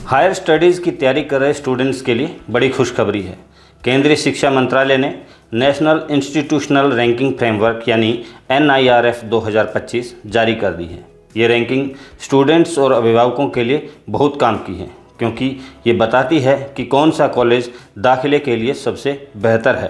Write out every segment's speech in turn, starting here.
Higher studies की तैयारी कर रहे स्टूडेंट्स के लिए बड़ी खुशखबरी है। केंद्रीय शिक्षा मंत्रालय ने नेशनल इंस्टीट्यूशनल रैंकिंग फ्रेमवर्क यानी NIRF 2025 जारी कर दी है। ये रैंकिंग स्टूडेंट्स और अभिभावकों के लिए बहुत काम की है, क्योंकि ये बताती है कि कौन सा कॉलेज दाखिले के लिए सबसे बेहतर है,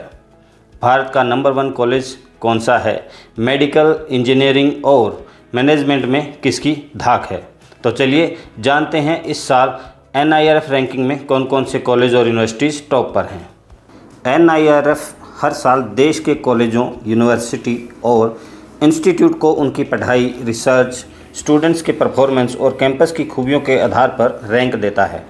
भारत का नंबर 1 कॉलेज कौन सा है, मेडिकल, इंजीनियरिंग और मैनेजमेंट में किसकी धाक है। तो चलिए जानते हैं इस साल NIRF रैंकिंग में कौन कौन से कॉलेज और यूनिवर्सिटीज़ टॉप पर हैं। NIRF हर साल देश के कॉलेजों, यूनिवर्सिटी और इंस्टीट्यूट को उनकी पढ़ाई, रिसर्च, स्टूडेंट्स के परफॉर्मेंस और कैंपस की खूबियों के आधार पर रैंक देता है।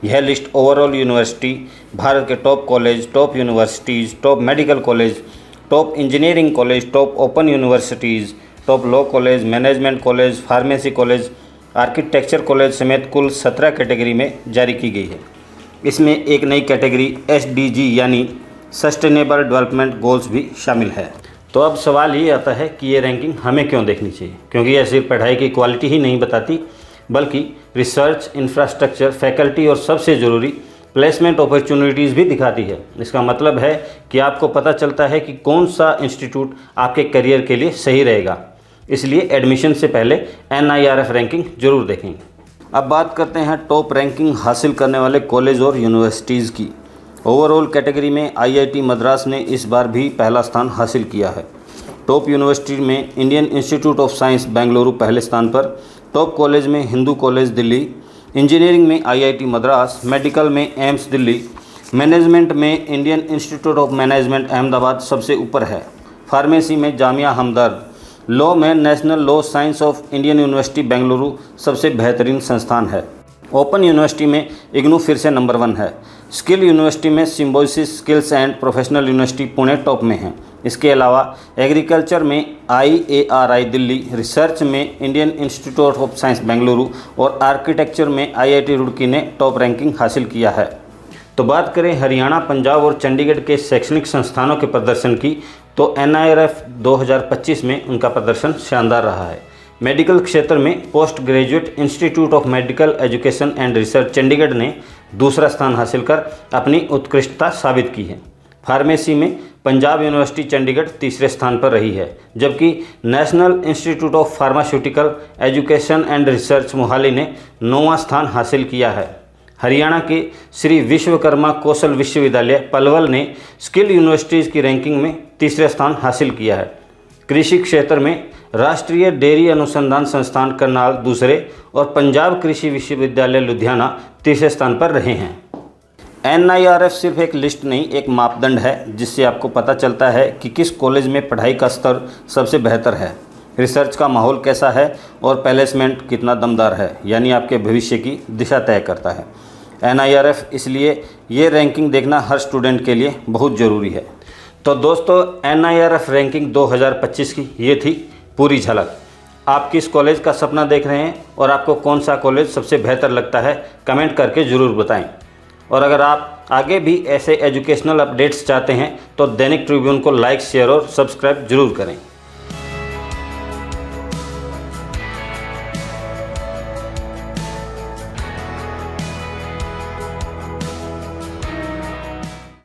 यह लिस्ट ओवरऑल यूनिवर्सिटी, भारत के top college, top universities, top medical college, top engineering college, top open universities, top law college, management college, pharmacy college, architecture college समेत कुल 17 कैटेगरी में जारी की गई है। इसमें एक नई कैटेगरी SDG यानी सस्टेनेबल डेवलपमेंट गोल्स भी शामिल है। तो अब सवाल ये आता है कि ये रैंकिंग हमें क्यों देखनी चाहिए, क्योंकि यह सिर्फ पढ़ाई की क्वालिटी ही नहीं बताती, बल्कि रिसर्च, इंफ्रास्ट्रक्चर, फैकल्टी और सबसे ज़रूरी प्लेसमेंट अपॉर्चुनिटीज़ भी दिखाती है। इसका मतलब है कि आपको पता चलता है कि कौन सा इंस्टीट्यूट आपके करियर के लिए सही रहेगा। इसलिए एडमिशन से पहले NIRF रैंकिंग जरूर देखें। अब बात करते हैं टॉप रैंकिंग हासिल करने वाले कॉलेज और यूनिवर्सिटीज़ की। ओवरऑल कैटेगरी में IIT मद्रास ने इस बार भी पहला स्थान हासिल किया है। टॉप यूनिवर्सिटी में Indian institute of science Bengaluru पहले स्थान पर, टॉप कॉलेज में हिंदू कॉलेज दिल्ली, इंजीनियरिंग में IIT मद्रास, मेडिकल में एम्स दिल्ली, मैनेजमेंट में Indian institute of management Ahmedabad सबसे ऊपर है, फार्मेसी में जामिया हमदर्द, लॉ में national law science of Indian university Bengaluru सबसे बेहतरीन संस्थान है। ओपन यूनिवर्सिटी में इग्नू फिर से नंबर 1 है। स्किल यूनिवर्सिटी में Symbiosis skills and professional university Pune top में है। इसके अलावा एग्रीकल्चर में IARI दिल्ली, रिसर्च में Indian institute of science Bengaluru और आर्किटेक्चर में IIT रुड़की ने टॉप रैंकिंग हासिल किया है। तो बात करें हरियाणा, पंजाब और चंडीगढ़ के शैक्षणिक संस्थानों के प्रदर्शन की, तो NIRF 2025 में उनका प्रदर्शन शानदार रहा है। मेडिकल क्षेत्र में post graduate institute of medical education and research Chandigarh ने दूसरा स्थान हासिल कर अपनी उत्कृष्टता साबित की है। फार्मेसी में पंजाब यूनिवर्सिटी चंडीगढ़ तीसरे स्थान पर रही है, जबकि national institute of pharmaceutical education and research Mohali ने 9वां स्थान हासिल किया है। हरियाणा के श्री विश्वकर्मा कौशल विश्वविद्यालय पलवल ने स्किल यूनिवर्सिटीज़ की रैंकिंग में तीसरा स्थान हासिल किया है। कृषि क्षेत्र में राष्ट्रीय डेयरी अनुसंधान संस्थान करनाल दूसरे और पंजाब कृषि विश्वविद्यालय लुधियाना तीसरे स्थान पर रहे हैं। NIRF सिर्फ एक लिस्ट नहीं, एक मापदंड है जिससे आपको पता चलता है कि किस कॉलेज में पढ़ाई का स्तर सबसे बेहतर है, रिसर्च का माहौल कैसा है और प्लेसमेंट कितना दमदार है, यानी आपके भविष्य की दिशा तय करता है। NIRF इसलिए ये रैंकिंग देखना हर स्टूडेंट के लिए बहुत ज़रूरी है। तो दोस्तों, NIRF रैंकिंग 2025 की ये थी पूरी झलक। आप किस कॉलेज का सपना देख रहे हैं और आपको कौन सा कॉलेज सबसे बेहतर लगता है, कमेंट करके ज़रूर बताएं। और अगर आप आगे भी ऐसे एजुकेशनल अपडेट्स चाहते हैं तो दैनिक ट्रिब्यून को लाइक, शेयर और सब्सक्राइब जरूर करें।